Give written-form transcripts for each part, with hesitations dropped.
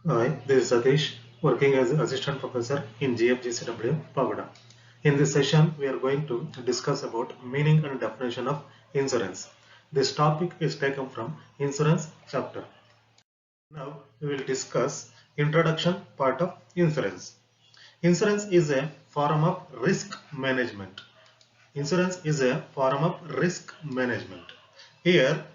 Hi, this is Satish, working as an assistant professor in GFGCW, Pagoda. In this session, we are going to discuss about meaning and definition of insurance. This topic is taken from insurance chapter. Now, we will discuss introduction part of insurance. Insurance is a form of risk management. Insurance is a form of risk management. Here,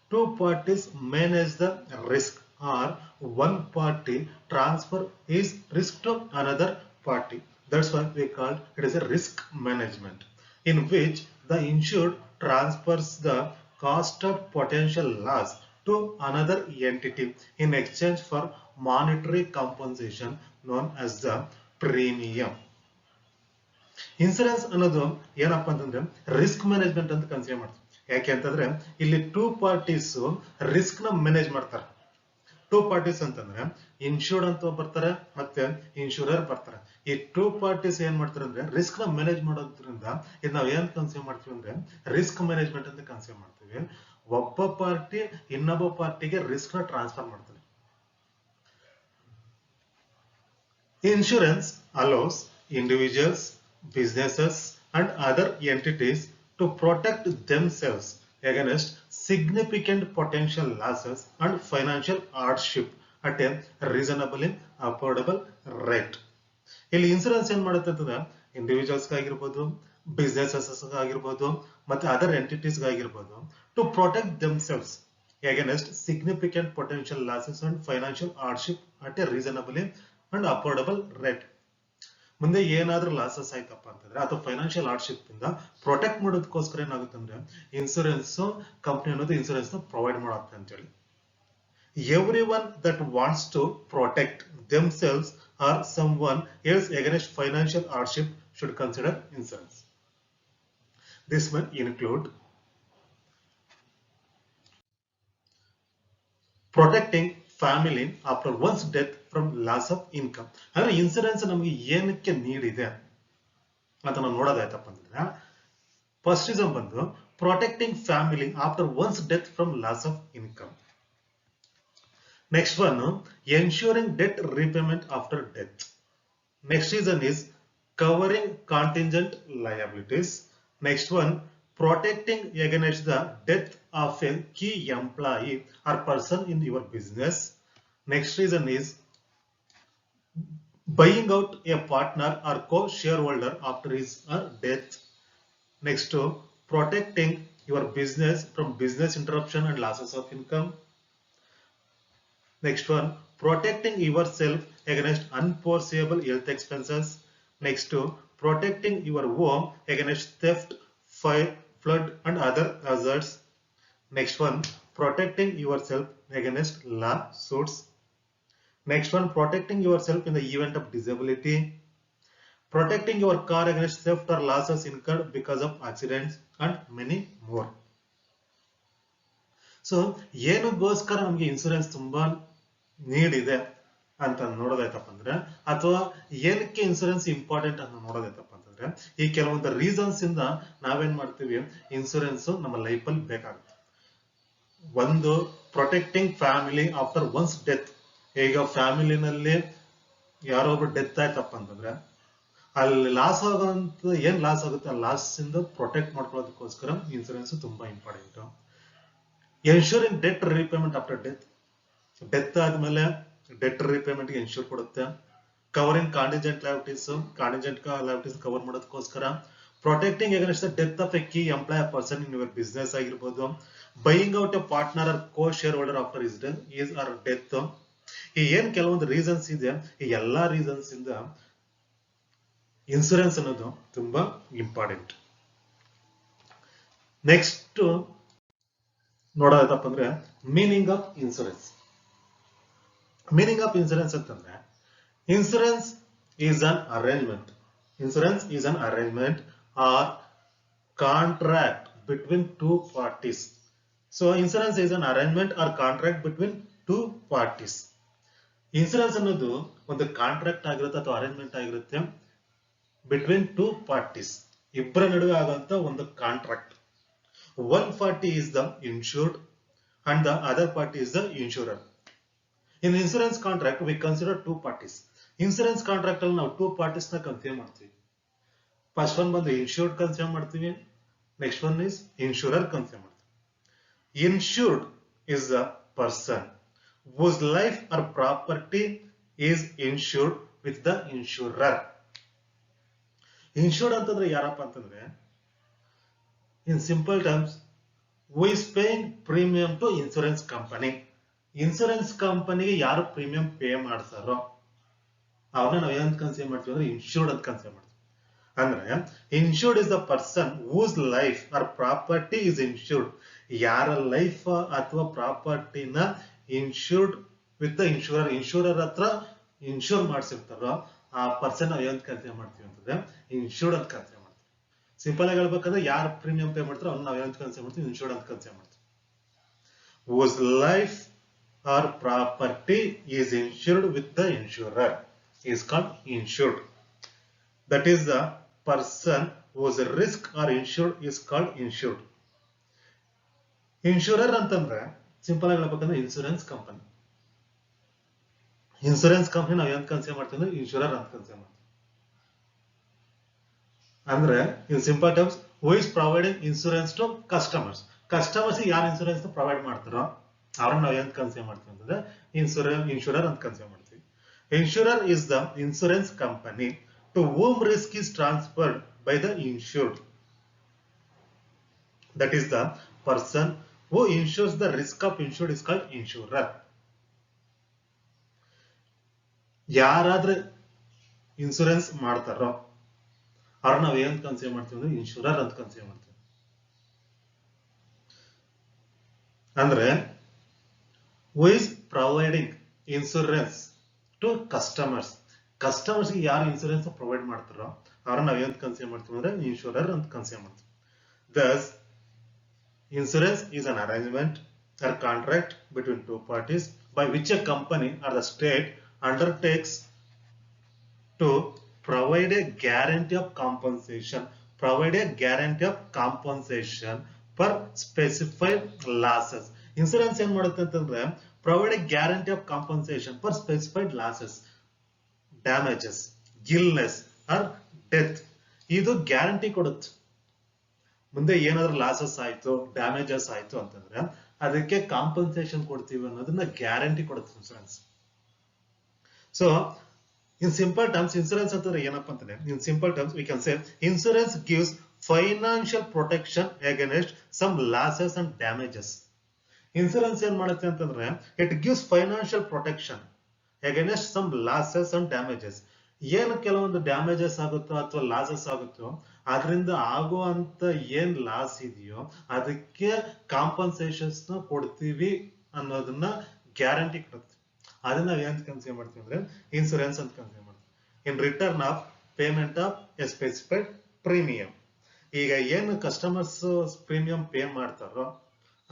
two parties manage the risk or one party transfer his risk to another party. That's why we call it as a risk management, in which the insured transfers the cost of potential loss to another entity in exchange for monetary compensation known as the premium. Insurance ಅನ್ನೋದು ಏನಪ್ಪಾ ಅಂತಂದ್ರೆ risk management ಅಂತ consider ಮಾಡ್ತೀವಿ. ಯಾಕೆ ಅಂತಂದ್ರೆ ಇಲ್ಲಿ two parties risk ನ manage ಮಾಡ್ತಾರೆ. ಟೂ ಪಾರ್ಟೀಸ್ ಅಂತಂದ್ರೆ ಇನ್ಶೂರ್ಡ್ ಅಂತ ಬರ್ತಾರೆ ಮತ್ತೆ ಇನ್ಶೂರರ್ ಬರ್ತಾರೆ. ಈ ಟೂ ಪಾರ್ಟೀಸ್ ಏನ್ ಮಾಡ್ತಾರೆ ಅಂದ್ರೆ ರಿಸ್ಕ್ ನ ಮ್ಯಾನೇಜ್ ಮಾಡೋದ್ರಿಂದ ಇದು ನಾವ್ ಏನ್ ಕನ್ಸಿಡರ್ ಮಾಡ್ತೀವಿ ಅಂದ್ರೆ ರಿಸ್ಕ್ ಮ್ಯಾನೇಜ್ಮೆಂಟ್ ಅಂತ ಕನ್ಸಿಡರ್ ಮಾಡ್ತೀವಿ. ಒಬ್ಬ ಪಾರ್ಟಿ ಇನ್ನೊಬ್ಬ ಪಾರ್ಟಿಗೆ ರಿಸ್ಕ್ ನ ಟ್ರಾನ್ಸ್ಫರ್ ಮಾಡ್ತಾರೆ. Insurance allows individuals, businesses, and other entities to protect themselves against significant potential losses and financial hardship at a reasonably affordable rate. ಇಲ್ಲಿ ಇನ್ಸೂರೆನ್ಸ್ ಏನ್ ಮಾಡುತ್ತೆ ಅಂತಂದ್ರೆ ಇಂಡಿವಿಜುವಲ್ಸ್ ಆಗಿರ್ಬೋದು, ಬಿಸ್ನೆಸಸ್ ಆಗಿರ್ಬೋದು, ಮತ್ತೆ ಅದರ್ ಎಂಟಿಟೀಸ್ ಆಗಿರ್ಬೋದು, to protect themselves against significant potential losses and financial hardship at a reasonably and affordable rate. ಮುಂದೆ ಏನಾದ್ರೂ ಲಾಸಸ್ ಆಯ್ತಪ್ಪ ಅಂತಂದ್ರೆ ಅಥವಾ ಫೈನಾನ್ಷಿಯಲ್ ಹಾರ್ಡ್ಶಿಪ್ ಇಂದ ಪ್ರೊಟೆಕ್ಟ್ ಮಾಡೋದಕ್ಕೋಸ್ಕರ ಏನಾಗುತ್ತೆ ಅಂದ್ರೆ ಇನ್ಸೂರೆನ್ಸ್ ಕಂಪನಿ ಅನ್ನೋದು ಇನ್ಸೂರೆನ್ಸ್ ನ ಪ್ರೊವೈಡ್ ಮಾಡುತ್ತೆ ಅಂತ ಹೇಳಿ. Everyone that wants to protect themselves or someone else against financial hardship should consider insurance. This will include protecting family after once death from loss of income. ಅಂದ್ರೆ insurance ನಮಗೆ ಏನಕ್ಕೆ ನೀಡಿದೆ ಅಂತ ನಾವು ನೋಡೋದಾಯ್ತಪ್ಪ ಅಂತಂದ್ರೆ ಫಸ್ಟ್ ರೀಸನ್ ಬಂದು protecting family after once death from loss of income. Next one ensuring debt repayment after death. Next reason is covering contingent liabilities. Next one, protecting against the death of a key employee or person in your business. Next reason is buying out a partner or co-shareholder after his or death. Next to protecting your business from business interruption and losses of income. Next one, protecting yourself against unforeseeable health expenses. Next to protecting your home against theft, fire, flood and other hazards. Next one, protecting yourself against lawsuits. Next one, protecting yourself in the event of disability. Protecting your car against theft or losses incurred because of accidents and many more. So ಏನಕ್ಕೋಸ್ಕರ ನಮ್ಗೆ insurance ತುಂಬಾ need ಇದೆ ಅಂತ ನೋಡೋದಾಯ್ತಪ್ಪ ಅಂದ್ರೆ ಅಥವಾ ಏನಕ್ಕೆ insurance important ಅಂತ ನೋಡೋದಾಯ್ತಪ್ಪ ಅಂತಂದ್ರೆ ಈ ಕೆಲವೊಂದು ರೀಸನ್ಸ್ ಇಂದ ನಾವೇನ್ ಮಾಡ್ತೀವಿ ಇನ್ಸೂರೆನ್ಸ್ ನಮ್ಮ ಲೈಫ್ ಅಲ್ಲಿ ಬೇಕಾಗುತ್ತೆ. ಒಂದು, protecting family after once death. ಈಗ ಫ್ಯಾಮಿಲಿನಲ್ಲಿ ಯಾರೋ ಒಬ್ರು ಡೆತ್ ಆಯ್ತಪ್ಪ ಅಂತಂದ್ರೆ ಅಲ್ಲಿ ಲಾಸ್ ಆಗೋಂತ ಏನ್ ಲಾಸ್ ಆಗುತ್ತೆ ಆ ಲಾಸ್ ಇಂದ ಪ್ರೊಟೆಕ್ಟ್ ಮಾಡ್ಕೊಳ್ಳೋದಕ್ಕೋಸ್ಕರ ಇನ್ಸೂರೆನ್ಸ್ ತುಂಬಾ important. Ensuring debt repayment after death. Death ಆದ್ಮೇಲೆ ಡೆಟ್ ರಿಪೇಮೆಂಟ್ ಗೆ ಇನ್ಶೂರ್ ಕೊಡುತ್ತೆ. ಕವರಿಂಗ್ ಕಾಂಟಿಂಜೆಂಟ್ ಲಯಬಿಲಿಟೀಸ್ ಕವರ್ ಮಾಡೋದಕ್ಕೋಸ್ಕರ. Protecting against the death of a key employee person in your business ಆಗಿರ್ಬೋದು. Buying out a partner or co shareholder after his or death. ಈ ಏನ್ ಕೆಲವೊಂದು reasons ಇದೆ ಈ ಎಲ್ಲಾ ರೀಸನ್ಸ್ ಇಂದ ಇನ್ಸೂರೆನ್ಸ್ ಅನ್ನೋದು ತುಂಬಾ ಇಂಪಾರ್ಟೆಂಟ್. ನೆಕ್ಸ್ಟ್ ನೋಡೋದಪ್ಪ ಅಂದ್ರೆ meaning of insurance. Meaning of insurance ಅಂತಂದ್ರೆ insurance is an arrangement. Insurance is an arrangement or contract between two parties. So insurance is an arrangement or contract between two parties. Insurance ಅನ್ನೋದು ಒಂದು contract ಆಗಿರುತ್ತೆ ಅಥವಾ arrangement ಆಗಿರುತ್ತೆ between two parties, ಇಬ್ಬರ ನಡುವೆ ಆಗುವಂತ ಒಂದು contract. One party is the insured and the other party is the insurer. In insurance contract we consider two parties. Insurance contract ಅಲ್ಲಿ ನಾವು two parties ನ ಕನ್ಸಿಡರ್ ಮಾಡ್ತೀವಿ. ಫಸ್ಟ್ ಒನ್ ಬಂದು ಇನ್ಶೂರ್ಡ್ ಕನ್ಸಿಡರ್ ಮಾಡ್ತೀವಿ, ನೆಕ್ಸ್ಟ್ ಒನ್ ಇಸ್ ಇನ್ಶೂರರ್ ಕನ್ಸಿಡರ್ ಮಾಡ್ತೀವಿ. Insured is a person whose life or property is insured with the insurer. Insured ಅಂತಂದ್ರೆ ಯಾರಪ್ಪ ಅಂತಂದ್ರೆ, in simple terms, who is paying premium to insurance company. Insurance ಕಂಪನಿಗೆ ಯಾರು premium pay ಮಾಡ್ತಾರೋ ಅವ್ರನ್ನ ನಾವು ಏನಂತ ಕನ್ಸಿಡರ್ ಮಾಡ್ತೀವಿ ಅಂದ್ರೆ ಇನ್ಶೂರ್ಡ್ ಅಂತ ಕನ್ಸಿಡರ್ ಮಾಡ್ತೀವಿ. ಅಂದ್ರೆ insured is the person whose life or property is insured. ಯಾರ ಲೈಫ್ ಅಥವಾ ಪ್ರಾಪರ್ಟಿನ insured with the insurer, insurer ಹತ್ರ ಇನ್ಶೂರ್ ಮಾಡಿಸಿರ್ತಾರೋ ಆ ಪರ್ಸನ್ ನಾವು ಏನಂತ ಕನ್ಸಿಡರ್ ಮಾಡ್ತೀವಿ ಅಂತಂದ್ರೆ ಇನ್ಶೂರ್ಡ್ ಅಂತ ಕನ್ಸಿಡರ್ ಮಾಡ್ತೀವಿ. ಸಿಂಪಲ್ ಆಗಿ ಹೇಳ್ಬೇಕಂದ್ರೆ ಯಾರು ಪ್ರೀಮಿಯಂ ಪೇ ಮಾಡ್ತಾರೋ ಅವ್ರನ್ನ ನಾವು ಏನಂತ ಕನ್ಸಿಡರ್ ಮಾಡ್ತೀವಿ, ಇನ್ಶೂರ್ಡ್ ಅಂತ ಕನ್ಸಿಡರ್ ಮಾಡ್ತೀವಿ. whose life or property is insured with the insurer is called insured. That is the person whose risk or insured is called insured. Insurer ಅಂತಂದ್ರೆ ಸಿಂಪಲ್ ಆಗಿ ಹೇಳ್ಬೇಕಂದ್ರೆ ಇನ್ಸೂರೆನ್ಸ್ ಕಂಪನಿ. ಇನ್ಸೂರೆನ್ಸ್ ಕಂಪನಿ ನಾವು ಏನ್ consider ಮಾಡ್ತೀವಿ ಅಂದ್ರೆ ಇನ್ಶೂರರ್ ಅಂತ consider ಮಾಡ್ತೀವಿ. ಅಂದ್ರೆ in simple terms, who is providing insurance to customers. Customers ಯಾರು ಇನ್ಸೂರೆನ್ಸ್ ಪ್ರೊವೈಡ್ ಮಾಡ್ತಾರೋ ಅವ್ರನ್ನ ನಾವು ಏನ್ ಕನ್ಸಿಡರ್ ಮಾಡ್ತೀವಿ ಅಂತಂದ್ರೆ ಇನ್ಶೂರರ್ ಅಂತ ಕನ್ಸಿಡರ್ ಮಾಡ್ತೀವಿ. Insurer is the insurance company to whom risk is transferred by the insured. That is the person who insures the risk of insured is called insurer. ಯಾರಾದ್ರೆ ಇನ್ಸೂರೆನ್ಸ್ ಮಾಡ್ತಾರೋ ಅವ್ರನ್ನ ನಾವು ಏನ್ ಕನ್ಸಿಡರ್ ಮಾಡ್ತೀವಿ ಅಂದ್ರೆ ಇನ್ಶೂರರ್ ಅಂತ ಕನ್ಸಿಡರ್ ಮಾಡ್ತೀವಿ. ಅಂದ್ರೆ who is providing insurance to customers. Customers ಯಾರು ಇನ್ಸೂರೆನ್ಸ್ ಪ್ರೊವೈಡ್ ಮಾಡ್ತಾರೋ ಅವ್ರನ್ನ ನಾವು ಏನ್ ಕನ್ಸಿಡರ್ ಮಾಡ್ತೀವಿ ಅಂದ್ರೆ ಇನ್ಶೂರರ್ ಅಂತ ಕನ್ಸಿಡರ್ ಮಾಡ್ತೀವಿ. Thus, insurance is an arrangement or contract between two parties by which a company or the state undertakes to provide a guarantee of compensation for specified losses. Insurance ಏನ್ ಮಾಡುತ್ತೆ ಅಂತಂದ್ರೆ provide a guarantee of compensation for specified losses, damages, illness or death. ಇದು guarantee ಕೊಡುತ್ತೆ. ಮುಂದೆ ಏನಾದ್ರೂ losses ಆಯ್ತು, damages ಆಯ್ತು ಅಂತಂದ್ರೆ ಅದಕ್ಕೆ ಕಾಂಪನ್ಸೇಷನ್ ಕೊಡ್ತೀವಿ ಅನ್ನೋದನ್ನ ಗ್ಯಾರಂಟಿ ಕೊಡುತ್ತೆ insurance. So in simple terms, insurance ಅಂತಂದ್ರೆ ಏನಪ್ಪಾ ಅಂತಂದ್ರೆ, in simple terms we can say insurance gives financial protection against some losses and damages. Insurance ಏನ್ ಮಾಡುತ್ತೆ ಅಂತಂದ್ರೆ it gives financial protection against some losses and damages. ಏನು ಕೆಲವೊಂದು damages ಆಗುತ್ತೋ ಅಥವಾ ಲಾಸಸ್ ಆಗುತ್ತೋ ಅದರಿಂದ ಆಗುವಂತ ಏನ್ ಲಾಸ್ ಇದೆಯೋ ಅದಕ್ಕೆ ಕಾಂಪನ್ಸೇಷನ್ಸ್ ಕೊಡ್ತೀವಿ ಅನ್ನೋದನ್ನ ಗ್ಯಾರಂಟಿ ಕೊಡುತ್ತೆ. ಅದನ್ನ ನಾವ್ ಏನ್ ಕನ್ಸಿಡರ್ ಮಾಡ್ತೀವಿ ಅಂದ್ರೆ ಇನ್ಸೂರೆನ್ಸ್ ಅಂತ ಕನ್ಸಿಡರ್ ಮಾಡ್ತೀವಿ. In return of payment of A specified premium. ಈಗ ಏನು ಕಸ್ಟಮರ್ಸ್ ಪ್ರೀಮಿಯಂ ಪೇ ಮಾಡ್ತಾರೋ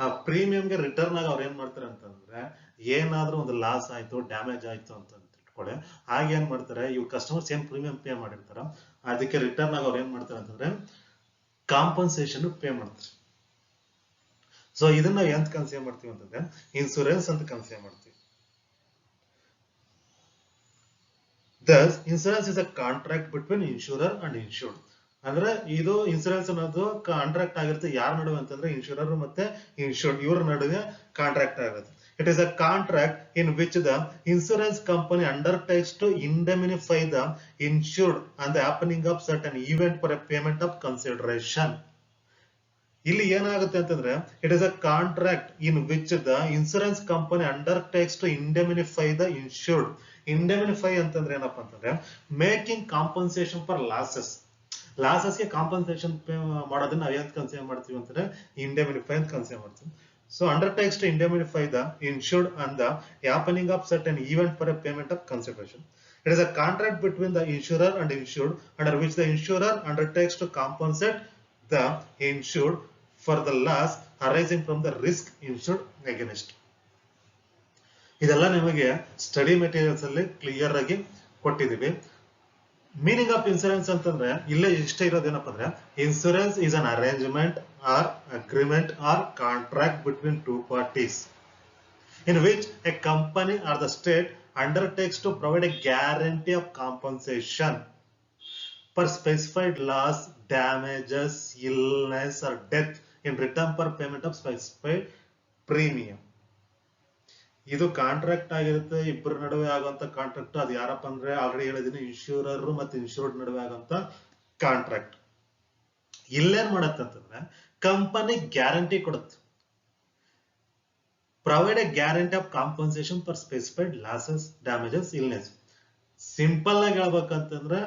ಆ ಪ್ರೀಮಿಯಂಗೆ ರಿಟರ್ನ್ ಆಗಿ ಅವ್ರು ಏನ್ ಮಾಡ್ತಾರೆ ಅಂತಂದ್ರೆ, ಏನಾದ್ರೂ ಒಂದು ಲಾಸ್ ಆಯ್ತು, ಡ್ಯಾಮೇಜ್ ಆಯ್ತು ಅಂತ ಇಟ್ಕೊಳ್ಳಿ, ಆಗ ಏನ್ ಮಾಡ್ತಾರೆ, ಇವ್ ಕಸ್ಟಮರ್ಸ್ ಏನ್ ಪ್ರೀಮಿಯಂ ಪೇ ಮಾಡಿರ್ತಾರ ಅದಕ್ಕೆ ರಿಟರ್ನ್ ಆಗಿ ಅವ್ರು ಏನ್ ಮಾಡ್ತಾರೆ ಅಂತಂದ್ರೆ ಕಾಂಪನ್ಸೇಷನ್ ಪೇ ಮಾಡ್ತಾರೆ. ಸೊ ಇದನ್ನ ನಾವು ಎಂತ ಕನ್ಸಿಡರ್ ಮಾಡ್ತೀವಿ ಅಂತಂದ್ರೆ ಇನ್ಸೂರೆನ್ಸ್ ಅಂತ ಕನ್ಸಿಡರ್ ಮಾಡ್ತೀವಿ. Thus, insurance is a contract between insurer and insured. ಅಂದ್ರೆ ಇದು ಇನ್ಸೂರೆನ್ಸ್ ಅನ್ನೋದು ಕಾಂಟ್ರಾಕ್ಟ್ ಆಗಿರುತ್ತೆ ಯಾರ ನಡುವೆ ಅಂತಂದ್ರೆ ಇನ್ಶೂರರ್ ಮತ್ತೆ ಇನ್ಶೂರ್ಡ್ ಇವ್ರ ನಡುವೆ ಕಾಂಟ್ರಾಕ್ಟ್ ಆಗುತ್ತೆ. It is a contract in which the insurance company undertakes to indemnify the insured on the happening of certain event for a payment of consideration. ಇಲ್ಲಿ ಏನಾಗುತ್ತೆ ಅಂತಂದ್ರೆ it is a contract in which the insurance company undertakes to indemnify the insured. Indemnify ಅಂತಂದ್ರೆ ಏನಪ್ಪಾ ಅಂತಂದ್ರೆ making compensation for ಲಾಸಸ್ಗೆ compensation pay ಮಾಡೋದನ್ನ ನಾವು ಏನ್ ಕನ್ಸಿಡರ್ ಮಾಡ್ತೀವಿ ಅಂತಂದ್ರೆ ಇಂಡೆಮಿನಿಫೈ ಅಂತ ಕನ್ಸಿಡರ್ ಮಾಡ್ತೀವಿ. So undertakes to indemnify the insured on the happening of certain event for a payment of consideration. It is a contract between the insurer and insured under which the insurer undertakes to compensate the insured for the loss arising from the risk insured against. ಇದೆಲ್ಲ ನಿಮಗೆ study materials ಅಲ್ಲಿ clear ಆಗಿ ಕೊಟ್ಟಿದ್ದೀವಿ. Meaning of insurance ಅಂತಂದ್ರೆ ಇಲ್ಲೇ ಇಷ್ಟೇ ಇರೋದೇನಪ್ಪ ಅಂದ್ರೆ insurance is an arrangement or agreement or contract between two parties in which a company or the state undertakes to provide a guarantee of compensation for specified loss, damages, illness, or death in return for payment of specified premium. ಇದು contract ಆಗಿರುತ್ತೆ, ಇಬ್ಬರ ನಡುವೆ ಆಗುವಂತ contract. ಅದು ಯಾರಪ್ಪ ಅಂದ್ರೆ already ಹೇಳಿದೀನಿ, ಇನ್ಶೂರರ್ ಮತ್ತೆ ಇನ್ಶೂರ್ಡ್ ನಡುವೆ ಆಗುವಂತ ಕಾಂಟ್ರಾಕ್ಟ್. ಇಲ್ಲೇನ್ ಮಾಡತ್ತೆ ಅಂತಂದ್ರೆ ಕಂಪನಿ ಗ್ಯಾರಂಟಿ ಕೊಡುತ್ತೆ, provide a guarantee of compensation for specified losses, damages, illness. Simple ಆಗಿ ಹೇಳ್ಬೇಕಂತಂದ್ರೆ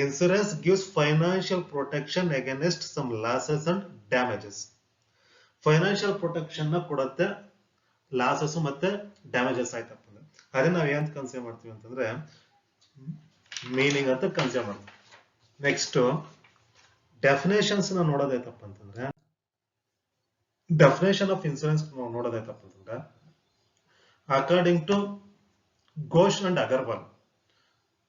insurance gives financial protection against some losses and damages. Financial protection ನ ಕೊಡುತ್ತೆ ಲಾಸಸ್ ಮತ್ತೆ ಡ್ಯಾಮೇಜಸ್ ಆಯ್ತಪ್ಪ ಅಂದ್ರೆ. ಅದೇ ನಾವ್ ಏನ್ ಕನ್ಸಿಡರ್ ಮಾಡ್ತೀವಿ ಅಂತಂದ್ರೆ ಮೀನಿಂಗ್ ಅಂತ ಕನ್ಸಿಡರ್ ಮಾಡ್ತೀವಿ. ನೆಕ್ಸ್ಟ್ ಡೆಫಿನೇಷನ್ಸ್ ನ ನೋಡೋದೈತಪ್ಪ ಅಂತಂದ್ರೆ ಡೆಫಿನೇಷನ್ ಆಫ್ ಇನ್ಸೂರೆನ್ಸ್ ನೋಡೋದೈತಪ್ಪ ಅಂತಂದ್ರೆ according to Ghosh and Agarwal.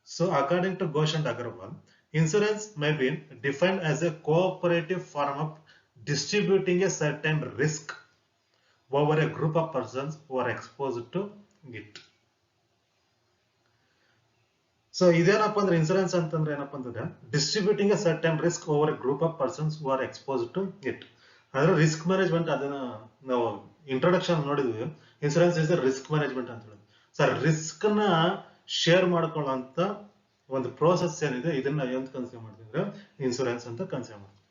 So according to Ghosh and Agarwal, insurance may be defined as a cooperative form of distributing a certain risk over a group of persons who are exposed to it. So idenappa andre insurance antandre enappa antandre distributing a certain risk over a group of persons who are exposed to it. ಅಂದ್ರೆ risk management, ಅದನ್ನ ನಾವು introduction ನೋಡಿದ್ವಿ. Insurance is risk management ಅಂತ ಹೇಳಿ. Sir risk ನ share ಮಾಡ್ಕೊಳ್ಳೋಂತ ಒಂದು process ಏನಿದೆ, ಇದನ್ನ ಏನು ಕನ್ಸಿಡರ್ ಮಾಡ್ತಿದ್ರೆ ಇನ್ಸೂರೆನ್ಸ್ ಅಂತ ಕನ್ಸಿಡರ್ ಮಾಡ್ತೀವಿ.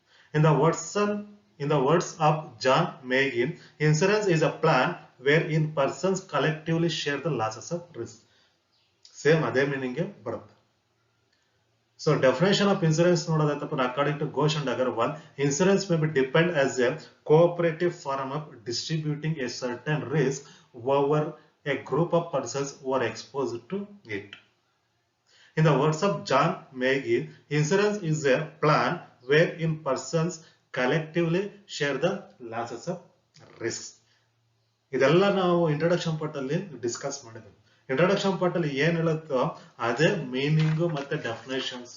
In the words of John Magin, insurance is a plan wherein persons collectively share the losses of risk. Same ಅದೇ ಮೀನಿಂಗ್ ಬರುತ್ತೆ. So definition of insurance ನೋಡೋದಾಯ್ತಪ್ಪ, according to Ghosh and Agarwal, insurance may be defined as a cooperative form of distributing a certain risk over a group of persons who are exposed to it. In the words of John Magee, insurance is a plan wherein persons collectively share the losses of risks. ಇದೆಲ್ಲ ನಾವು introduction part ಅಲ್ಲಿ discuss ಮಾಡಿದ್ವಿ. Introduction part ಅಲ್ಲಿ ಏನ್ ಹೇಳುತ್ತೋ ಅದೇ meaning ಮತ್ತೆ definitions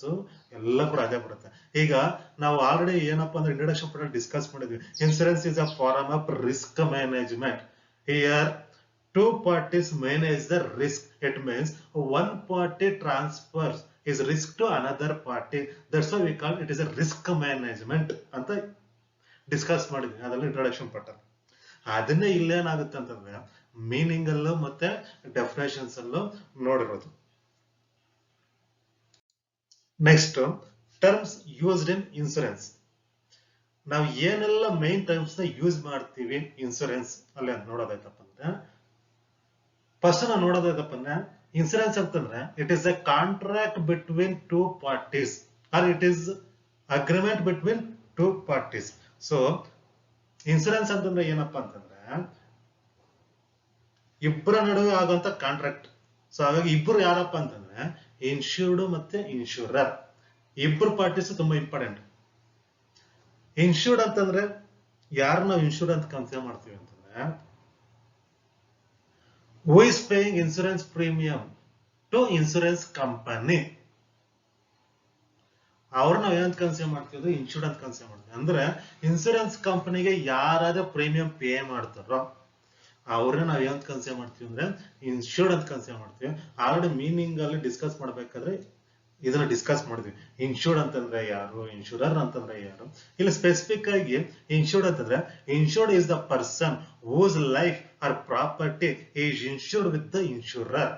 ಎಲ್ಲ ಕೂಡ ಅದೇ ಬರುತ್ತೆ. ಈಗ ನಾವು ಆಲ್ರೆಡಿ ಏನಪ್ಪಾ ಅಂದ್ರೆ ಇಂಟ್ರೊಡಕ್ಷನ್ ಪಾರ್ಟ್ ಅಲ್ಲಿ ಡಿಸ್ಕಸ್ ಮಾಡಿದ್ವಿ, insurance is a form of risk management. Here two parties manage the risk. It means one party transfers his risk to another party. That's why we call it is a risk management ಅಂತ discuss ಮಾಡಿದ್ವಿ ಅದರಲ್ಲಿ introduction part ಅಲ್ಲಿ. ಅದನ್ನೇ ಇಲ್ಲೇನಾಗುತ್ತೆ ಅಂತಂದ್ರೆ meaning ಅಲ್ಲೂ ಮತ್ತೆ definitions ಅಲ್ಲೂ ನೋಡಿರೋದು. Next terms used in insurance. ನಾವು ಏನೆಲ್ಲ ಮೈನ್ ಟರ್ಮ್ಸ್ ನ ಯೂಸ್ ಮಾಡ್ತೀವಿ ಇನ್ಸೂರೆನ್ಸ್ ಅಲ್ಲಿ ನೋಡೋದಾಯ್ತಪ್ಪ ಅಂದ್ರೆ, ಫಸ್ಟ್ ನಾವು ನೋಡೋದಾಯ್ತಪ್ಪ ಅಂದ್ರೆ ಇನ್ಸೂರೆನ್ಸ್ ಅಂತಂದ್ರೆ it is a contract between two parties or it is agreement between two parties. So insurance ಅಂತಂದ್ರೆ ಏನಪ್ಪಾ ಅಂತಂದ್ರೆ ಇಬ್ಬರ ನಡುವೆ ಆಗುವಂತ ಕಾಂಟ್ರಾಕ್ಟ್. ಸೊ ಹಾಗಾಗಿ ಇಬ್ಬರು ಯಾರಪ್ಪ ಅಂತಂದ್ರೆ ಇನ್ಶೂರ್ಡ್ ಮತ್ತೆ ಇನ್ಶೂರರ್, ಇಬ್ಬರು ಪಾರ್ಟೀಸ್ ತುಂಬಾ ಇಂಪಾರ್ಟೆಂಟ್. ಇನ್ಶೂರ್ಡ್ ಅಂತಂದ್ರೆ ಯಾರು ನಾವು ಇನ್ಶೂರ್ಡ್ ಅಂತ ಕನ್ಸಿಡರ್ ಮಾಡ್ತೀವಿ ಅಂತಂದ್ರೆ who is paying insurance premium to insurance company. ಅವ್ರನ್ನ ನಾವು ಏನಂತ ಕನ್ಸಿಡರ್ ಮಾಡ್ತೀವಿ, ಇನ್ಶೂರ್ಡ್ ಅಂತ ಕನ್ಸಿಡರ್ ಮಾಡ್ತೀವಿ. ಅಂದ್ರೆ ಇನ್ಸೂರೆನ್ಸ್ ಕಂಪನಿಗೆ ಯಾರಾದ್ರೂ ಪ್ರೀಮಿಯಂ ಪೇ ಮಾಡ್ತಾರೋ ಅವ್ರನ್ನ ನಾವು ಏನಂತ ಕನ್ಸಿಡರ್ ಮಾಡ್ತೀವಿ ಅಂದ್ರೆ ಇನ್ಶೂರ್ಡ್ ಅಂತ ಕನ್ಸಿಡರ್ ಮಾಡ್ತೀವಿ. ಆಲ್ರೆಡಿ ಮೀನಿಂಗ್ ಅಲ್ಲಿ ಡಿಸ್ಕಸ್ ಮಾಡ್ಬೇಕಾದ್ರೆ ಇದನ್ನ ಡಿಸ್ಕಸ್ ಮಾಡಿದ್ವಿ. ಇನ್ಶೂರ್ಡ್ ಅಂತಂದ್ರೆ ಯಾರು, ಇನ್ಶೂರರ್ ಅಂತಂದ್ರೆ ಯಾರು. ಇಲ್ಲಿ ಸ್ಪೆಸಿಫಿಕ್ ಆಗಿ ಇನ್ಶೂರ್ಡ್ ಅಂತಂದ್ರೆ insured is the person whose life or property is insured with the insurer.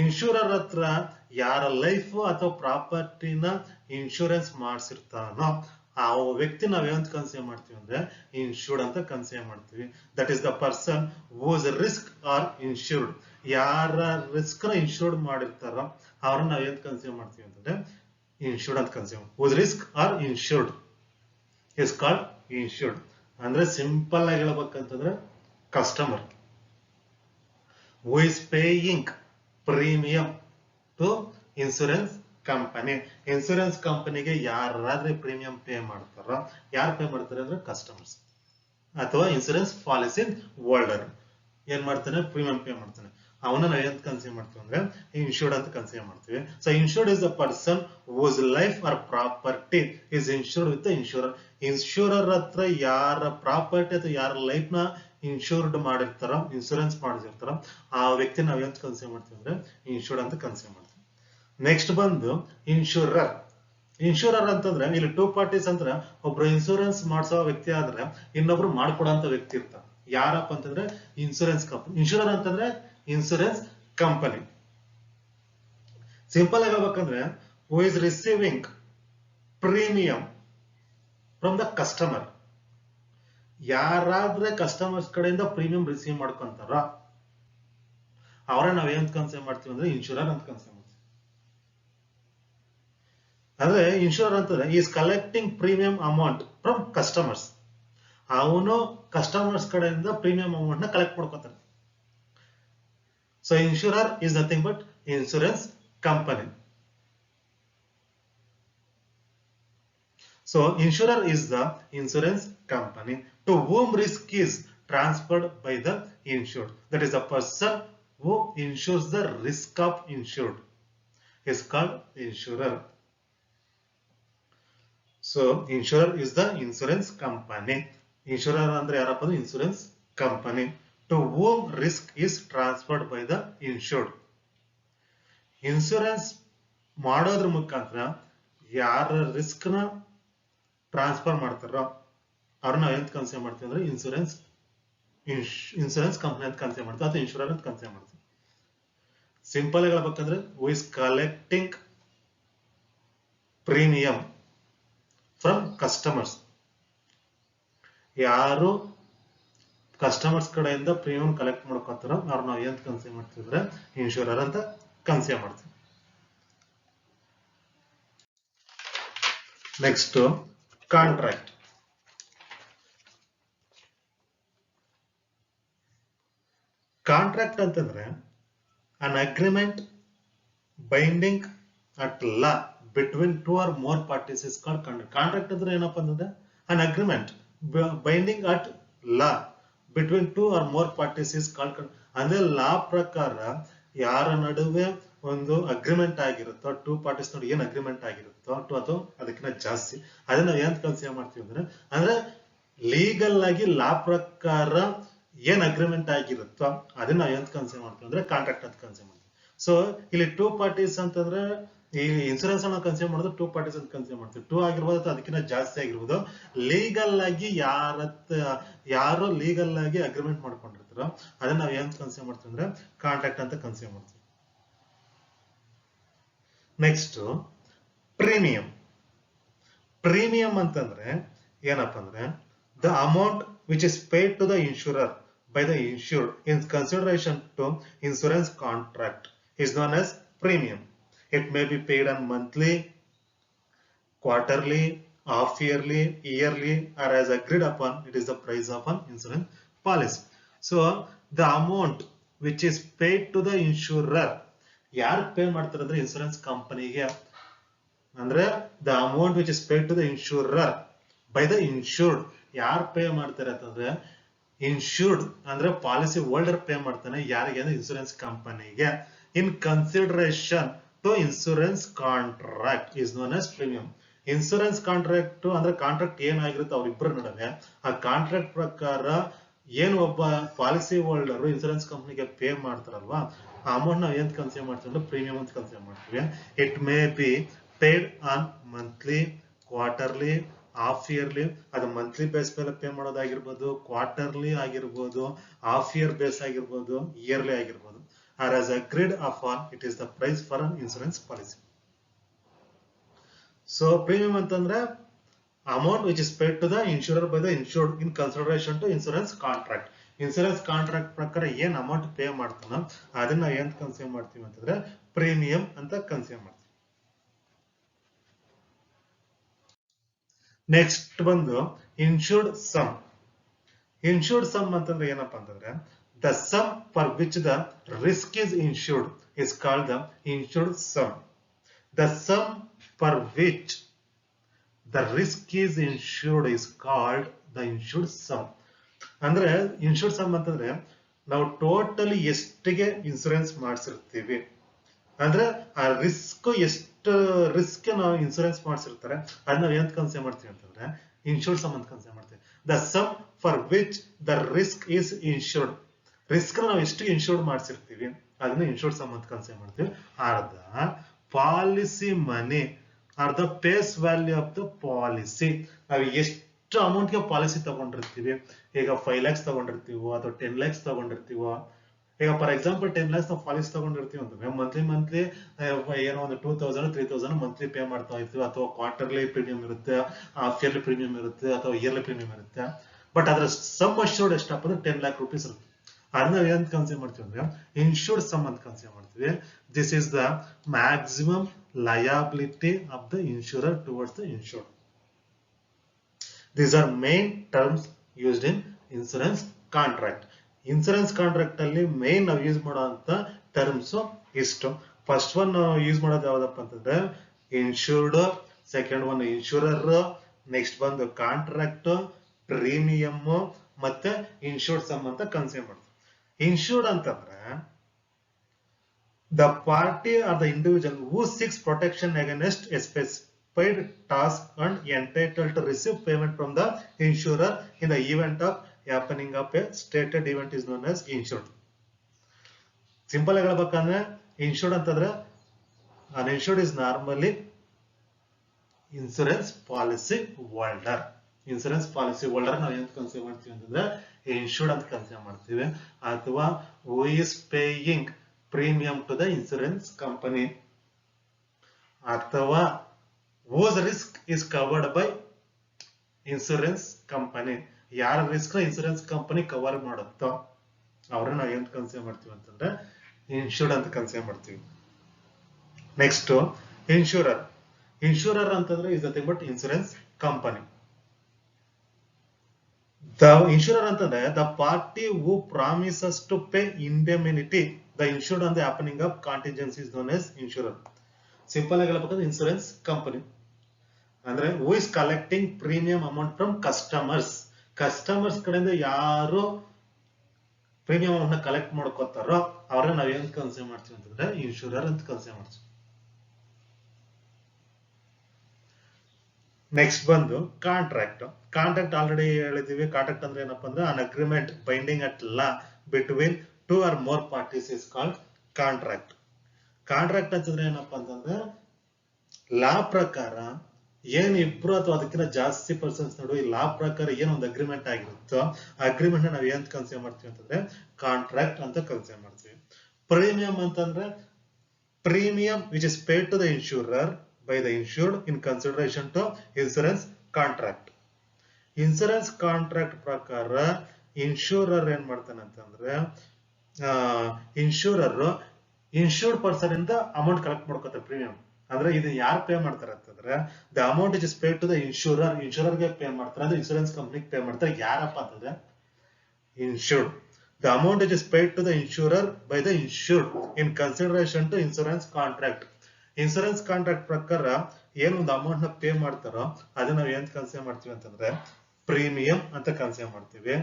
Insurer ಹತ್ರ ಯಾರ ಲೈಫ್ ಅಥವಾ ಪ್ರಾಪರ್ಟಿನ ಇನ್ಶೂರೆನ್ಸ್ ಮಾಡಿಸಿರ್ತಾನೋ ಆ ವ್ಯಕ್ತಿ ನಾವ್ ಏನಂತ ಕನ್ಸಿಡರ್ ಮಾಡ್ತೀವಿ ಅಂದ್ರೆ ಇನ್ಶೂರ್ಡ್ ಅಂತ ಕನ್ಸಿಡರ್ ಮಾಡ್ತೀವಿ. That is the person whose risk are insured. ಯಾರ ರಿಸ್ಕ್ ನ ಇನ್ಶೂರ್ಡ್ ಮಾಡಿರ್ತಾರೋ ಅವ್ರನ್ನ ನಾವ್ ಏನ್ ಕನ್ಸಿಡರ್ ಮಾಡ್ತೀವಿ ಅಂತಂದ್ರೆ ಇನ್ಶೂರ್ಡ್ ಅಂತ consider. Whose risk are insured is called insured. ಅಂದ್ರೆ ಸಿಂಪಲ್ ಆಗಿ ಹೇಳ್ಬೇಕಂತಂದ್ರೆ customer who is paying premium to insurance company. Insurance ಕಂಪನಿಗೆ ಯಾರಾದ್ರೂ ಪ್ರೀಮಿಯಂ ಪೇ ಮಾಡ್ತಾರೋ, ಯಾರು ಪೇ ಮಾಡ್ತಾರೆ ಅಂದ್ರೆ ಕಸ್ಟಮರ್ಸ್ ಅಥವಾ ಇನ್ಸೂರೆನ್ಸ್ ಪಾಲಿಸಿ ಹೋಲ್ಡರ್ ಏನ್ ಮಾಡ್ತಾನೆ, ಪ್ರೀಮಿಯಂ ಪೇ ಮಾಡ್ತಾನೆ. ಅವನ್ನ ನಾವು ಏನ್ ಕನ್ಸಿಡರ್ ಮಾಡ್ತೀವಿ ಅಂದ್ರೆ ಇನ್ಶೂರ್ಡ್ ಅಂತ ಕನ್ಸಿಡರ್ ಮಾಡ್ತೀವಿ. So insured is the person whose life or property is insured with the insurer. Insurer ಹತ್ರ ಯಾರ ಪ್ರಾಪರ್ಟಿ ಅಥವಾ ಯಾರ ಲೈಫ್ ನ ಇನ್ಶೂರ್ಡ್ ಮಾಡಿರ್ತಾರ, ಇನ್ಶೂರೆನ್ಸ್ ಮಾಡಿರ್ತಾರ, ಆ ವ್ಯಕ್ತಿ ನಾವ್ ಎಂತ ಕನ್ಸಿಡರ್ ಮಾಡ್ತೀವಿ ಅಂದ್ರೆ ಇನ್ಶೂರ್ಡ್ ಅಂತ ಕನ್ಸಿಡರ್ ಮಾಡ್ತೀವಿ. ನೆಕ್ಸ್ಟ್ ಬಂದು ಇನ್ಶೂರರ್. ಇನ್ಶೂರರ್ ಅಂತಂದ್ರೆ ಇಲ್ಲಿ ಟೂ ಪಾರ್ಟೀಸ್ ಅಂದ್ರೆ ಒಬ್ರು ಇನ್ಶೂರೆನ್ಸ್ ಮಾಡಿಸೋ ವ್ಯಕ್ತಿ ಆದ್ರೆ ಇನ್ನೊಬ್ರು ಮಾಡ್ಕೊಡೋಂತ ವ್ಯಕ್ತಿ ಇರ್ತಾರೆ. ಯಾರಪ್ಪ ಅಂತಂದ್ರೆ ಇನ್ಶೂರೆನ್ಸ್ ಕಂಪನಿ. ಇನ್ಶೂರರ್ ಅಂತಂದ್ರೆ ಇನ್ಶೂರೆನ್ಸ್ ಕಂಪನಿ. ಸಿಂಪಲ್ ಆಗಿ ಹೇಳ್ಬೇಕಂದ್ರೆ who is receiving premium from the customer. ಯಾರಾದ್ರೆ ಕಸ್ಟಮರ್ಸ್ ಕಡೆಯಿಂದ ಪ್ರೀಮಿಯಂ ರಿಸೀವ್ ಮಾಡ್ಕೊಂತಾರ ಅವರೇ ನಾವ್ ಏನ್ ಕನ್ಸಿಡರ್ ಮಾಡ್ತೀವಿ ಅಂದ್ರೆ ಇನ್ಶೂರರ್ ಅಂತ ಕನ್ಸಿಡರ್ ಮಾಡ್ತೀವಿ. ಅಂದ್ರೆ ಇನ್ಶೂರರ್ ಅಂತಂದ್ರೆ is collecting premium amount from customers. ಅವನು ಕಸ್ಟಮರ್ಸ್ ಕಡೆಯಿಂದ ಪ್ರೀಮಿಯಂ ಅಮೌಂಟ್ ನ ಕಲೆಕ್ಟ್ ಮಾಡ್ಕೊತಾನೆ. So insurer is nothing but insurance company. So insurer is the insurance company to whom risk is transferred by the insured. That is the person who insures the risk of insured is called insurer. So insurer is the insurance company. Insurer andre yarappa insurance company to whom risk is transferred by the insured. Insurance ಮಾಡೋದ್ರ ಮುಖಾಂತರ ಯಾರ risk ನ transfer ಮಾಡ್ತಾರೋ ಅವ್ರನ್ನ ಎಂತ consider ಮಾಡ್ತೀವಿ ಅಂದ್ರೆ insurance company ಅಂತ ಕನ್ಸಿಡರ್ ಮಾಡ್ತೀವಿ ಅಥವಾ ಇನ್ಶೂರರ್ ಅಂತ ಕನ್ಸಿಡರ್ ಮಾಡ್ತೀವಿ. ಸಿಂಪಲ್ ಆಗಿ ಹೇಳ್ಬೇಕಂದ್ರೆ who is collecting premium from customers. ಯಾರು ಕಸ್ಟಮರ್ಸ್ ಕಡೆಯಿಂದ ಪ್ರೀಮಿಯಂ ಕಲೆಕ್ಟ್ ಮಾಡ್ಕೊತಾರೋ ಅವ್ರು ನಾವು ಎಂತ ಕನ್ಸಿಡರ್ ಮಾಡ್ತೀವಿ ಅಂದ್ರೆ ಇನ್ಶೂರರ್ ಅಂತ ಕನ್ಸಿಡರ್ ಮಾಡ್ತೀವಿ. Next contract. ಕಾಂಟ್ರಾಕ್ಟ್ ಅಂತಂದ್ರೆ an agreement binding at law between two or more parties is called contract. Contract ಅಂದ್ರೆ ಏನಪ್ಪಾ ಅಂತಂದ್ರೆ an agreement binding at law between two or more parties is called. ಅಂದ್ರೆ law ಪ್ರಕಾರ ಯಾರ ನಡುವೆ ಒಂದು ಅಗ್ರಿಮೆಂಟ್ ಆಗಿರುತ್ತೋ, ಟೂ ಪಾರ್ಟೀಸ್ ನಡುವೆ ಏನ್ ಅಗ್ರಿಮೆಂಟ್ ಆಗಿರುತ್ತೋ ಅಥವಾ ಅದಕ್ಕಿಂತ ಜಾಸ್ತಿ, ಅದನ್ನ ನಾವು ಏನ್ ಕನ್ಸಿಡರ್ ಮಾಡ್ತೀವಿ ಅಂದ್ರೆ ಲೀಗಲ್ ಆಗಿ ಲಾ ಪ್ರಕಾರ ಏನ್ ಅಗ್ರಿಮೆಂಟ್ ಆಗಿರುತ್ತೋ ಅದನ್ನ ನಾವು ಏನ್ ಕನ್ಸಿಡರ್ ಮಾಡ್ತೀವಿ ಅಂದ್ರೆ ಕಾಂಟ್ರಾಕ್ಟ್ ಅಂತ ಕನ್ಸಿಡರ್ ಮಾಡ್ತೀವಿ. ಸೊ ಇಲ್ಲಿ ಟೂ ಪಾರ್ಟೀಸ್ ಅಂತಂದ್ರೆ ಈ ಇನ್ಸೂರೆನ್ಸ್ ಅನ್ನ ಕನ್ಸಿಡರ್ ಮಾಡೋದು ಟೂ ಪಾರ್ಟೀಸ್ ಅಂತ ಕನ್ಸಿಡರ್ ಮಾಡ್ತೀವಿ. ಟೂ ಆಗಿರ್ಬೋದು ಅಥವಾ ಅದಕ್ಕಿಂತ ಜಾಸ್ತಿ ಆಗಿರ್ಬೋದು. ಲೀಗಲ್ ಆಗಿ ಯಾರು ಲೀಗಲ್ ಆಗಿ ಅಗ್ರಿಮೆಂಟ್ ಮಾಡ್ಕೊಂಡಿರ್ತಾರೋ ಅದನ್ನ ನಾವು ಏನ್ ಕನ್ಸಿಡರ್ ಮಾಡ್ತೀವಿ ಅಂದ್ರೆ ಕಾಂಟ್ರಾಕ್ಟ್ ಅಂತ ಕನ್ಸಿಡರ್ ಮಾಡ್ತೀವಿ. Next premium. ಪ್ರೀಮಿಯಂ ಅಂತಂದ್ರೆ ಏನಪ್ಪಾ ಅಂದ್ರೆ the amount which is paid to the insurer by the insured in consideration to insurance contract is known as premium. It may be paid on monthly, quarterly, half yearly, yearly, or as agreed upon. It is the price of an insurance policy. So the amount which is paid to the insurer, ಯಾರು pay ಮಾಡ್ತಾರೆ ಅಂದ್ರೆ insurance ಕಂಪನಿಗೆ. ಅಂದ್ರೆ the amount which is paid to the insurer by the insured. ಯಾರು pay ಮಾಡ್ತಾರೆ ಅಂತಂದ್ರೆ insured ಅಂದ್ರೆ policy holder pay ಮಾಡ್ತಾನೆ. ಯಾರಿಗೆ ಅಂದ್ರೆ ಇನ್ಶೂರೆನ್ಸ್ ಕಂಪನಿಗೆ. In consideration to insurance contract is known as premium. Insurance contract ಅಂದ್ರೆ ಕಾಂಟ್ರಾಕ್ಟ್ ಏನಾಗಿರುತ್ತೆ ಅವ್ರಿಬ್ಬರ ನಡುವೆ, ಆ ಕಾಂಟ್ರಾಕ್ಟ್ ಪ್ರಕಾರ ಏನು ಒಬ್ಬ ಪಾಲಿಸಿ ಹೋಲ್ಡರ್ ಇನ್ಶೂರೆನ್ಸ್ ಕಂಪನಿಗೆ ಪೇ ಮಾಡ್ತಾರಲ್ವಾ, ಆ ಅಮೌಂಟ್ ನಾವು ಏನ್ ಕನ್ಸಿಡರ್ ಮಾಡ್ತೀವಿ ಅಂದ್ರೆ ಪ್ರೀಮಿಯಂ ಅಂತ ಕನ್ಸಿಡರ್ ಮಾಡ್ತೀವಿ. It may be paid on monthly, quarterly, half yearly. ಅದು ಮಂತ್ಲಿ ಬೇಸ್ ಮೇಲೆ ಪೇ ಮಾಡೋದಾಗಿರ್ಬೋದು, ಕ್ವಾರ್ಟರ್ಲಿ ಆಗಿರ್ಬೋದು, ಹಾಫ್ ಇಯರ್ ಬೇಸ್ ಆಗಿರ್ಬೋದು, ಇಯರ್ಲಿ ಆಗಿರ್ಬೋದು. Or as agreed upon it is the price for an insurance policy. So premium ಅಂತಂದ್ರೆ amount which is paid to the insurer by the insured in consideration to insurance contract. Insurance contract ಪ್ರಕಾರ ಏನ್ amount pay ಮಾಡ್ತಾನೋ ಅದನ್ನ ಏನ್ consider ಮಾಡ್ತೀವಿ ಅಂತಂದ್ರೆ premium ಅಂತ consider ಮಾಡ್ತೀವಿ. ನೆಕ್ಸ್ಟ್ ಬಂದು ಇನ್ಶೂರ್ಡ್ ಸಮ್. ಇನ್ಶೂರ್ಡ್ ಸಮ್ ಅಂತಂದ್ರೆ ಏನಪ್ಪಾ ಅಂತಂದ್ರೆ the sum for which the risk is insured is called the insured sum. The sum for which the risk is insured is called the insured sum. ಅಂದ್ರೆ insured sum ಅಂತಂದ್ರೆ ನಾವು totally ಎಷ್ಟಿಗೆ insurance ಮಾಡಿಸಿರ್ತೀವಿ, ಅಂದ್ರೆ ಆ risk ಎಷ್ಟು risk ನಾವು insurance ಮಾಡಿಸಿರ್ತಾರೆ ಅದನ್ನ ನಾವು ಎಂತ ಕನ್ಸಿಡರ್ ಮಾಡ್ತೀವಿ ಅಂತಂದ್ರೆ ಇನ್ಶೂರ್ಡ್ ಸಮ್ ಅಂತ ಕನ್ಸಿಡರ್ ಮಾಡ್ತೀವಿ. the sum for which the risk is insured. Risk ನಾವು ಎಷ್ಟು ಇನ್ಶೂರ್ಡ್ ಮಾಡಿಸಿರ್ತೀವಿ ಅದನ್ನ ಇನ್ಶೂರ್ಡ್ ಸಮ್ ಅಂತ ಕನ್ಸಿಡರ್ ಮಾಡ್ತೀವಿ. Or the policy money or the face value of the policy. ನಾವು ಎಷ್ಟು ಅಮೌಂಟ್ ಗೆ ಪಾಲಿಸಿ ತಗೊಂಡಿರ್ತೀವಿ, ಈಗ 5 lakhs ತಗೊಂಡಿರ್ತೀವೋ ಅಥವಾ 10 lakhs ತಗೊಂಡಿರ್ತೀವೋ, ಈಗ ಫಾರ್ ಎಕ್ಸಾಂಪಲ್ 10 lakhs ನಾವು ಪಾಲಿಸಿ ತಗೊಂಡಿರ್ತೀವಿ ಅಂತಂದ್ರೆ ಮಂತ್ಲಿ ಏನೋ ಒಂದು 2000 3000 ಮಂತ್ಲಿ ಪೇ ಮಾಡ್ತಾ ಇರ್ತೀವಿ, ಅಥವಾ ಕ್ವಾರ್ಟರ್ಲಿ ಪ್ರೀಮಿಯಂ ಇರುತ್ತೆ, ಹಾಫ್ ಇಯರ್ಲಿ ಪ್ರೀಮಿಯಂ ಇರುತ್ತೆ, ಅಥವಾ ಇಯರ್ಲಿ ಪ್ರೀಮಿಯಂ ಇರುತ್ತೆ. ಬಟ್ ಅದ್ರ ಸಮ್ ಅಶ್ಯೂರ್ಡ್ ಎಷ್ಟಪ್ಪ ಅಂದ್ರೆ 10 lakh rupees ಇರುತ್ತೆ. ಅದನ್ನ ಏನ್ ಕನ್ಸಿಡರ್ ಮಾಡ್ತೀವಿ ಅಂದ್ರೆ ಇನ್ಶೂರ್ಡ್ ಸಮ್ ಅಂತ ಕನ್ಸಿಡರ್ ಮಾಡ್ತೀವಿ. This is the maximum liability of the insurer towards the insured. These are main terms used in insurance contract. Insurance contract ಅಲ್ಲಿ ಮೇನ್ ನಾವು ಯೂಸ್ ಮಾಡುವಂತ ಟರ್ಮ್ಸ್ ಇಷ್ಟು. ಫಸ್ಟ್ ಒನ್ ಯೂಸ್ ಮಾಡೋದು ಯಾವ್ದಪ್ಪ ಅಂತಂದ್ರೆ insured, second one insurer, next ಬಂದು contract, premium ಮತ್ತೆ insured sum ಅಂತ ಕನ್ಸಿಡರ್ ಮಾಡ್ತೀವಿ. ಇನ್ಶೂರ್ಡ್ ಅಂತಂದ್ರೆ the party or the individual who seeks protection against a specified task and entitled to receive payment from the insurer in the event of happening of a stated event is known as insured. Simple ಆಗಿ ಹೇಳ್ಬೇಕಂದ್ರೆ insured ಅಂತಂದ್ರೆ an insured is normally insurance policy holder. Insurance policy holder ನಾವು ಏನ್ consider ಮಾಡ್ತೀವಿ ಅಂತಂದ್ರೆ insured ಅಂತ consider ಮಾಡ್ತೀವಿ. ಅಥವಾ who is paying premium to the insurance company, ಅಥವಾ whose risk is covered by insurance company. ಯಾರ ರಿಸ್ಕ್ ಇನ್ಸೂರೆನ್ಸ್ ಕಂಪನಿ ಕವರ್ ಮಾಡುತ್ತೋ ಅವ್ರನ್ನ ನಾವು ಏನ್ ಕನ್ಸಿಡರ್ ಮಾಡ್ತೀವಿ ಅಂತಂದ್ರೆ ಇನ್ಶೂರ್ಡ್ ಅಂತ ಕನ್ಸಿಡರ್ ಮಾಡ್ತೀವಿ. Next insurer. ಇನ್ಶೂರರ್ ಅಂತಂದ್ರೆ is nothing but insurance company. The insurer ಅಂತಂದ್ರೆ the party who promises to pay indemnity the insured on the happening of contingency is known as insurer. Simple ಆಗಿ ಹೇಳ್ಬೇಕಂದ್ರೆ insurance company ಅಂದ್ರೆ who is collecting premium amount from customers. Customers ಕಡೆಯಿಂದ ಯಾರು premium amount collect ಮಾಡ್ಕೋತಾರೋ ಅವ್ರನ್ನ ನಾವ್ ಏನ್ consider ಮಾಡ್ತೀವಿ ಅಂತಂದ್ರೆ ಇನ್ಶೂರರ್ ಅಂತ ಕನ್ಸಿಡರ್ ಮಾಡ್ತೀವಿ. ನೆಕ್ಸ್ಟ್ ಬಂದು ಕಾಂಟ್ರಾಕ್ಟ್. ಕಾಂಟ್ರಾಕ್ಟ್ ಆಲ್ರೆಡಿ ಹೇಳಿದೀವಿ. ಕಾಂಟ್ರಾಕ್ಟ್ ಅಂದ್ರೆ ಏನಪ್ಪಾ ಅಂದ್ರೆ an agreement binding at law between 2 or more parties is called contract. Contract ಅಂತಂದ್ರೆ ಏನಪ್ಪಾ ಅಂತಂದ್ರೆ ಲಾ ಪ್ರಕಾರ ಏನ್ ಇಬ್ರು ಅಥವಾ ಅದಕ್ಕಿಂತ ಜಾಸ್ತಿ ಪರ್ಸನ್ಸ್ ನಡುವೆ ಲಾ ಪ್ರಕಾರ ಏನ್ ಒಂದು ಅಗ್ರಿಮೆಂಟ್ ಆಗಿರುತ್ತೋ ಅಗ್ರಿಮೆಂಟ್ ನಾವ್ ಏನ್ ಕನ್ಸಿಡರ್ ಮಾಡ್ತೀವಿ ಅಂತಂದ್ರೆ ಕಾಂಟ್ರಾಕ್ಟ್ ಅಂತ ಕನ್ಸಿಡರ್ ಮಾಡ್ತೀವಿ. ಪ್ರೀಮಿಯಂ ಅಂತಂದ್ರೆ premium which is paid to the insurer by the insured in consideration to insurance contract. Insurance contract ಪ್ರಕಾರ ಇನ್ಶೂರರ್ ಏನ್ ಮಾಡ್ತಾನೆ ಅಂತಂದ್ರೆ ಇನ್ಶೂರ್ಡ್ ಪರ್ಸನ್ ಇಂದ ಅಮೌಂಟ್ ಕಲೆಕ್ಟ್ ಮಾಡ್ಕೋತಾರೆ ಪ್ರೀಮಿಯಂ. ಅಂದ್ರೆ ಇದು ಯಾರು ಪೇ ಮಾಡ್ತಾರೆ ಅಂತಂದ್ರೆ the amount is paid to the insurer. ಇನ್ಶೂರರ್ಗೆ ಪೇ ಮಾಡ್ತಾರೆ ಅಂದ್ರೆ ಇನ್ಶೂರೆನ್ಸ್ ಕಂಪನಿಗೆ ಪೇ ಮಾಡ್ತಾರೆ. ಯಾರಪ್ಪ ಅಂತಂದ್ರೆ insured. The amount is paid to the insurer by the insured in consideration to insurance contract. Insurance contract ಪ್ರಕಾರ ಏನ್ ಒಂದು ಅಮೌಂಟ್ ನ ಪೇ ಮಾಡ್ತಾರೋ ಅದನ್ನ ನಾವು ಏನ್ ಕನ್ಸಿಡರ್ ಮಾಡ್ತೀವಿ ಅಂತಂದ್ರೆ ಪ್ರೀಮಿಯಂ ಅಂತ ಕನ್ಸಿಡರ್ ಮಾಡ್ತೀವಿ.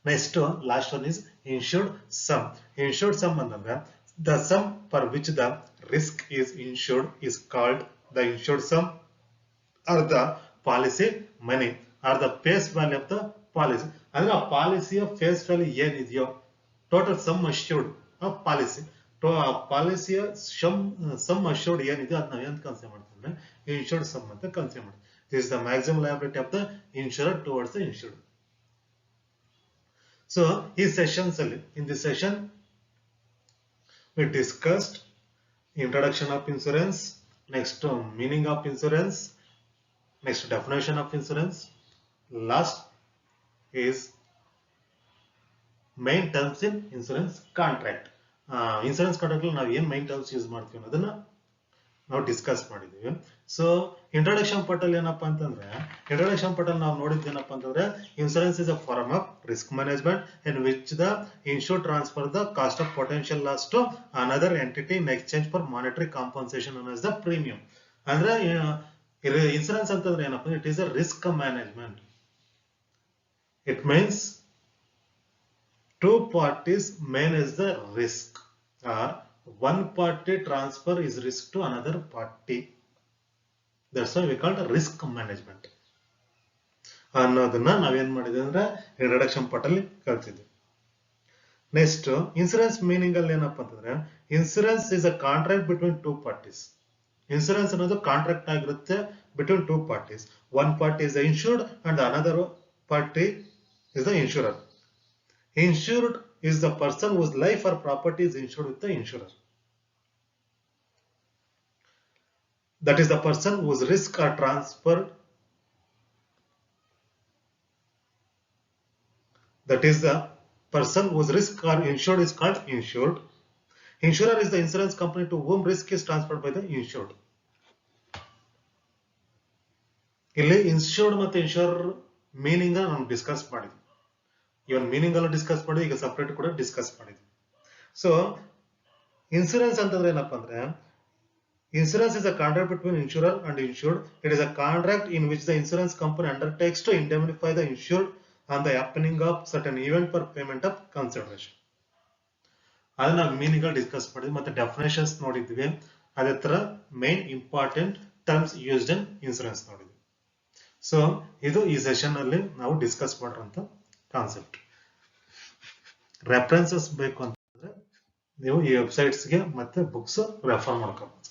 Next last one is insured sum. Insured sum ಅಂತಂದ್ರೆ the sum for which the risk is insured is called the insured sum or the policy money or the face value of the policy. ಅಂದ್ರೆ ಆ ಪಾಲಿಸಿಯ face value ಏನಿದೆಯೋ total sum assured of policy, ಪಾಲಿಸಿಯ sum assured ಏನಿದೆಯೋ ಅದನ್ನ ಏನ್ consider ಮಾಡ್ತೀವಿ insured sum ಅಂತ ಕನ್ಸಿಡರ್ ಮಾಡ್ತೀವಿ. This is the maximum liability of the insurer towards the insured. So ಈ ಸೆಷನ್ಸ್ ಅಲ್ಲಿ in this session we discussed introduction of insurance, next meaning of insurance, next definition of insurance, last is main terms in insurance contract. Insurance contract ನಾವು ಏನ್ main terms use ಮಾಡ್ತೀವಿ ಅನ್ನೋದನ್ನ ನಾವು discuss ಮಾಡಿದೀವಿ. So introduction part ಅಲ್ಲಿ ಏನಪ್ಪಾ ಅಂತಂದ್ರೆ introduction part ಅಲ್ಲಿ ನಾವು ನೋಡಿದ್ದು ಏನಪ್ಪಾ ಅಂತಂದ್ರೆ insurance is a form of risk management in which the insure transfer the cost of potential loss to another entity in exchange for monetary compensation ಅನ್ನೋಸ್ ದ ಪ್ರೀಮಿಯಂ. ಅಂದ್ರೆ ಇನ್ಸೂರೆನ್ಸ್ ಅಂತಂದ್ರೆ ಏನಪ್ಪಾ it is a risk management. It means two parties manage the risk or one party transfer is risk to another party. That's why we call it risk management. ಅನ್ನೋದನ್ನ ನಾವೇನ್ ಮಾಡಿದ್ವಿ ಅಂದ್ರೆ introduction part ಅಲ್ಲಿ ಕಲ್ತಿದ್ವಿ. Next insurance meaning ಅಲ್ಲಿ ಏನಪ್ಪಾ ಅಂತಂದ್ರೆ insurance is a contract between two parties. Insurance ಅನ್ನೋದು contract ಆಗಿರುತ್ತೆ between two parties. One party is the insured and another party is the insurer. Insured is the person whose life or property is insured with the insurer. That is the person whose risk are transferred. That is the person whose risk are insured is called insured. Insurer is the insurance company to whom risk is transferred by the insured. ಇಲ್ಲಿ insured ಮತ್ತು ಇನ್ಶೂರರ್ meaning ನಾವು discuss ಮಾಡಿದ್ವಿ. ಇವನ್ meaning ಅಲ್ಲೂ discuss ಮಾಡಿದ್ವಿ, ಈಗ separate ಕೂಡ discuss ಮಾಡಿದ್ವಿ. So insurance ಅಂತಂದ್ರೆ ಏನಪ್ಪಾ ಅಂದ್ರೆ insurance is a contract between insurer and insured. It is a contract in which the insurance company undertakes to indemnify the insured on the happening of certain event for payment of consideration. ಅದನ್ನ ನಾವು meaning ಅಲ್ಲಿ discuss ಮಾಡಿದ್ವಿ, ಮತ್ತೆ definitions ನೋಡಿದ್ವಿ. ಅದೇ ತರ main important terms used in insurance ನೋಡಿದ್ವಿ. So ಇದು ಈ ಸೆಷನ್ ಅಲ್ಲಿ ನಾವು ಡಿಸ್ಕಸ್ ಮಾಡಿರುವಂತ ಕಾನ್ಸೆಪ್ಟ್. ರೆಫರೆನ್ಸಸ್ ಬೇಕು ಅಂತಂದ್ರೆ ನೀವು ಈ ವೆಬ್ಸೈಟ್ಸ್ಗೆ ಮತ್ತೆ ಬುಕ್ಸ್ ರೆಫರ್ ಮಾಡ್ಕೋಬಹುದು.